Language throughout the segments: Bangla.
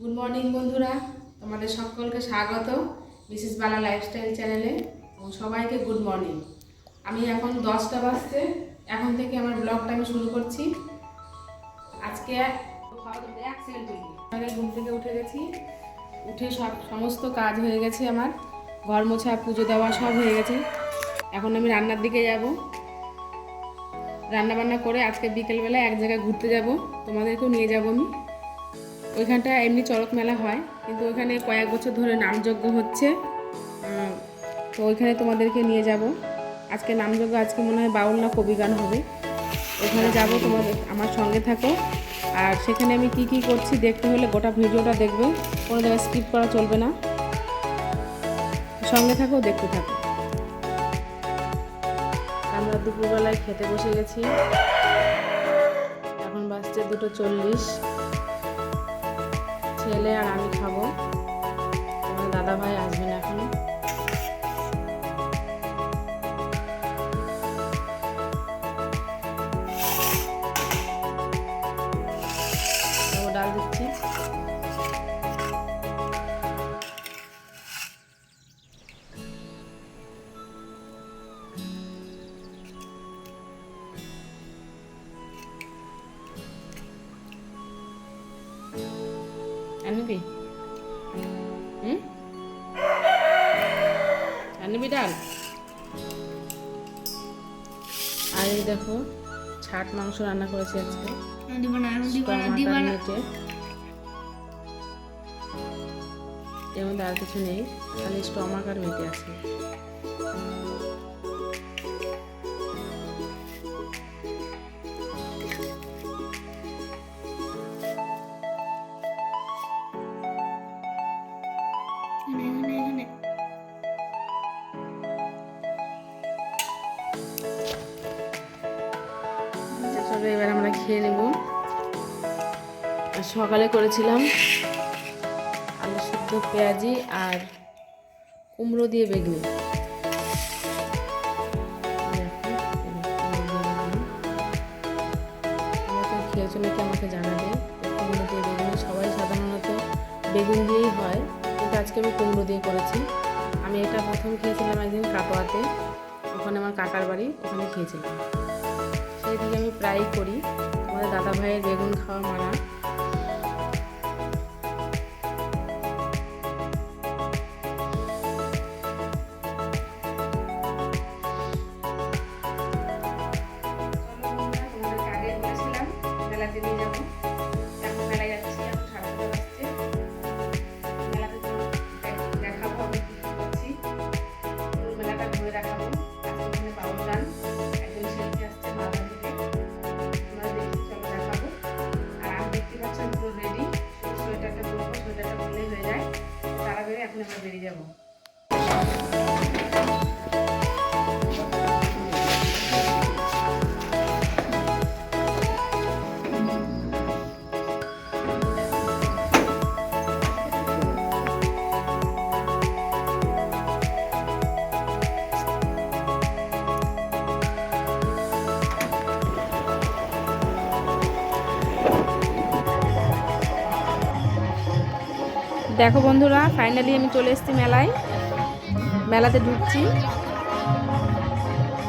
গুড মর্নিং বন্ধুরা, তোমাদের সকলকে স্বাগত মিসেস বালা লাইফস্টাইল চ্যানেলে। এবং সবাইকে গুড মর্নিং। আমি এখন 10টা বাজছে, এখন থেকে আমার ব্লগটা আমি শুরু করছি। আজকে ঘুম থেকে উঠে গেছি, উঠে সমস্ত কাজ হয়ে গেছে, আমার ঘর মোছা, পুজো দেওয়া সব হয়ে গেছে। এখন আমি রান্নার দিকে যাব, রান্নাবান্না করে আজকে বিকেলবেলা এক জায়গায় ঘুরতে যাব, তোমাদেরকেও নিয়ে যাব আমি। ওইখানটা এমনি চড়ক মেলা হয়, কিন্তু ওইখানে কয়েক বছর ধরে নামযজ্ঞ হচ্ছে, তো ওইখানে তোমাদেরকে নিয়ে যাব। আজকে নামযজ্ঞ, আজকে মনে হয় বাউল না কবি গান হবে, ওখানে যাব, তোমাদের আমার সঙ্গে থাকো। আর সেখানে আমি কি কি করছি দেখতে হলে গোটা ভিডিওটা দেখবে, কোনো জায়গায় স্কিপ করা চলবে না, সঙ্গে থাকো, দেখতে থাকো। আমরা দুপুরবেলায় খেতে বসে গেছি, এখন বাজছে 2:40। ছেলে আর আমি খাবো, তোমার দাদা ভাই আসবেন এখন। ডাল দিচ্ছি, আনবি আনবি ডাল। আর এই দেখো ছাট মাংস রান্না করেছি আজকে, মেটে। এর মধ্যে আর কিছু নেই, খালি স্টমাক আর মেটে আছে। এবার আমরা খেয়ে নেব। সকালে করেছিলাম আলু সিদ্ধ, পেঁয়াজি আর কুমড়ো দিয়ে বেগুনি। খেয়েছো নাকি আমাকে জানাবে। কুমড়ো দিয়ে বেগুনি সবাই সাধারণত বেগুন দিয়েই হয়, কিন্তু আজকে আমি কুমড়ো দিয়ে করেছি। আমি এটা প্রথম খেয়েছিলাম একদিন কাটোয়াতে, ওখানে আমার কাকার বাড়ি, ওখানে খেয়েছিলাম। সেই থেকে আমি প্রায়ই করি। আমাদের দাদা ভাইয়ের বেগুন খাওয়া মানা। বেরিয়ে যাবো। দেখো বন্ধুরা, ফাইনালি আমি চলে এসেছি মেলায়। মেলাতে ঢুকছি,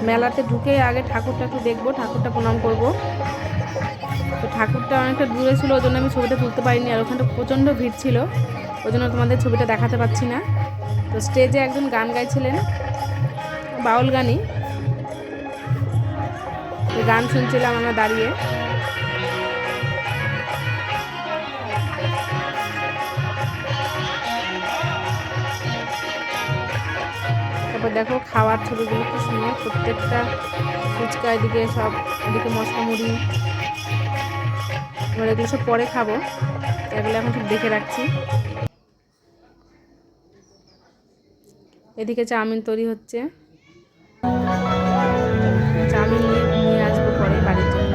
মেলাতে ঢুকে আগে ঠাকুরটা একটু দেখবো, ঠাকুরটা প্রণাম করব। তো ঠাকুরটা অনেকটা দূরে ছিল, ওই জন্য আমি ছবিটা তুলতে পারিনি। আর ওখানটা প্রচণ্ড ভিড় ছিল, ওই জন্য তোমাদের ছবিটা দেখাতে পারছি না। তো স্টেজে একজন গান গাইছিলেন, বাউল গানই, গান শুনছিলাম আমরা দাঁড়িয়ে। তারপর দেখো খাওয়ার ছবিগুলো কি সুন্দর, প্রত্যেকটা ফুচকা, এদিকে সব, এদিকে মশলা মুড়ি। এবার এগুলো সব পরে খাবো, এগুলো এখন সব দেখে রাখছি। এদিকে চাউমিন তৈরি হচ্ছে, চাউমিন নিয়ে আসবো পরে বাড়ির জন্য।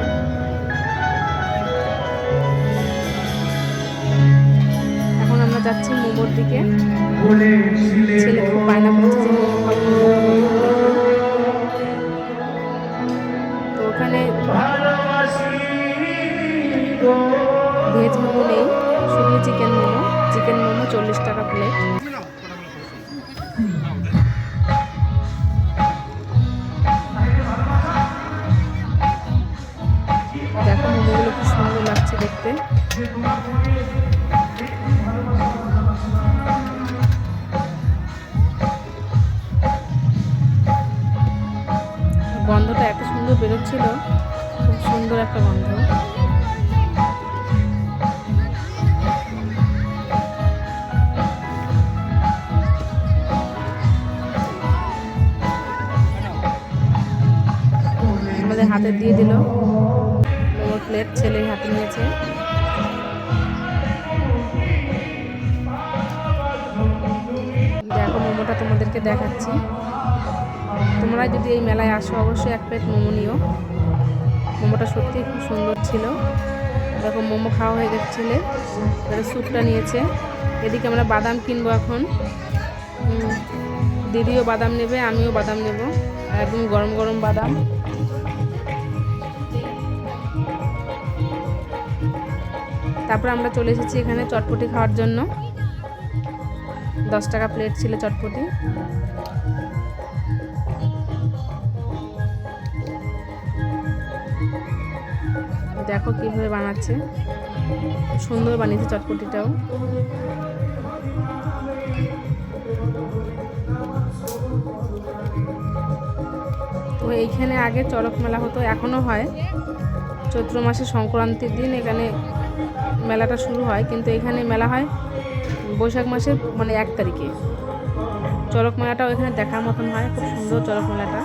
এখন আমরা যাচ্ছি মোমোর দিকে। ছেলে খুব বায়না করছে যে মোমো খাবো। তো ওখানে ভেজ মোমো নেই, দিয়ে চিকেন মোমো 40 টাকা প্লেট। দেখো মোমোগুলো খুব সুন্দর লাগছে দেখতে। গন্ধটা এত সুন্দর বেরোচ্ছিল, খুব সুন্দর একটা গন্ধ। আমাদের হাতে দিয়ে দিল মোমোর প্লেট, ছেলে হাতে নিয়েছে। দেখো মোমোটা তোমাদেরকে দেখাচ্ছি। তোমরা যদি এই মেলায় আসো অবশ্যই এক প্লেট মোমো নিও। মোমোটা সত্যিই খুব সুন্দর ছিল। দেখো মোমো খাওয়া হয়ে গেছে, ছেলে স্যুপটা নিয়েছে। এদিকে আমরা বাদাম কিনবো এখন। দিদিও বাদাম নেবে, আমিও বাদাম নেব, একদম গরম গরম বাদাম। তারপর আমরা চলে এসেছি এখানে চটপটি খাওয়ার জন্য। 10 টাকা প্লেট ছিল চটপটি। দেখো কিভাবে বানাচ্ছে, সুন্দর বানিয়েছে চটপটিটাও। তো এইখানে আগে চড়ক মেলা হতো, এখনো হয়। চৈত্র মাসে সংক্রান্তির দিন এখানে মেলাটা শুরু হয়, কিন্তু এখানে মেলা হয় বৈশাখ মাসের 1 তারিখে। চড়ক মেলাটাও এখানে দেখার মতন হয়, খুব সুন্দর চড়ক মেলাটা।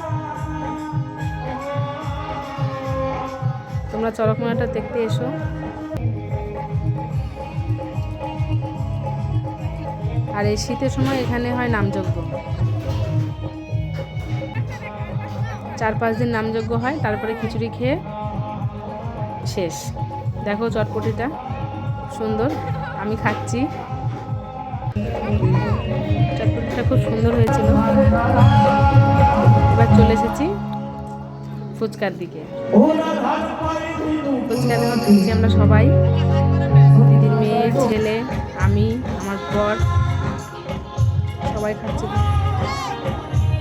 তোমরা চড়ক মেলাটা দেখতে এসো। আর এই শীতের সময় এখানে হয় নামযজ্ঞ, 4-5 দিন নামযজ্ঞ হয়, তারপরে খিচুড়ি খেয়ে শেষ। দেখো চটপটিটা সুন্দর, আমি খাচ্ছি। চটপটিটা খুব সুন্দর হয়েছিল। এবার চলে এসেছি ফুচকার দিকে। ফুচকা যখন খাচ্ছি আমরা সবাই, দিদির মেয়ে, ছেলে, আমি, আমার বর, সবাই খাচ্ছি।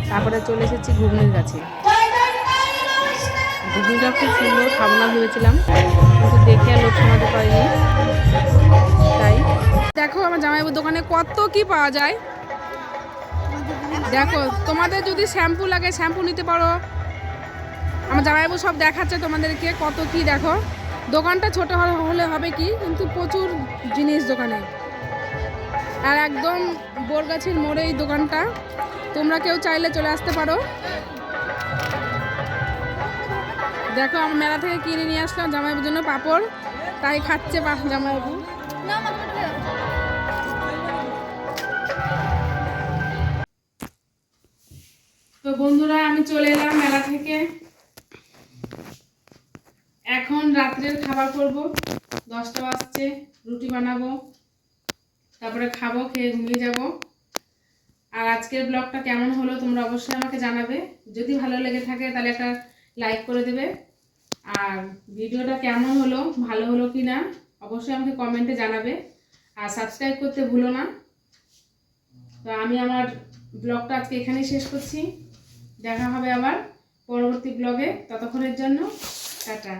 তারপরে চলে এসেছি ঘুগনির কাছে। ঘুগনিটা খুব সুন্দর, খাবো না ভেবেছিলাম, কিন্তু দেখে আর লোক সামাতে পারিনি। তাই দেখো আমার জামাইবাবুর দোকানে কত কি পাওয়া যায়। দেখো তোমাদের যদি শ্যাম্পু লাগে শ্যাম্পু নিতে পারো। আমার জামাইবাবু সব দেখাচ্ছে তোমাদেরকে কত কি। দেখো দোকানটা ছোট হলে হবে কি, কিন্তু প্রচুর জিনিস দোকানে। আর একদম বোরগাছির মোড়ে এই দোকানটা, তোমরা কেউ চাইলে চলে আসতে পারো। দেখো আমি মেলা থেকে কিনে নিয়ে আসলাম জামাইবাবুর জন্য পাঁপড়, তাই খাচ্ছে জামাইবাবু। তো বন্ধুরা আমি চলে এলাম মেলা থেকে। এখন রাত্রের খাবার করব, 10টা বাজছে। রুটি বানাবো, তারপরে খাবো, খেয়ে ঘুমিয়ে যাব। আর আজকের ব্লগটা কেমন হলো তোমরা অবশ্যই আমাকে জানাবে। যদি ভালো লেগে থাকে তাহলে একটা লাইক করে দেবে। আর ভিডিওটা কেমন হলো, ভালো হলো কি না অবশ্যই আমাকে কমেন্টে জানাবে। আর সাবস্ক্রাইব করতে ভুলো না। তো আমি আমার ব্লগটা আজকে এখানেই শেষ করছি। দেখা হবে আবার পরবর্তী ব্লগে, ততক্ষণের জন্য টাটা।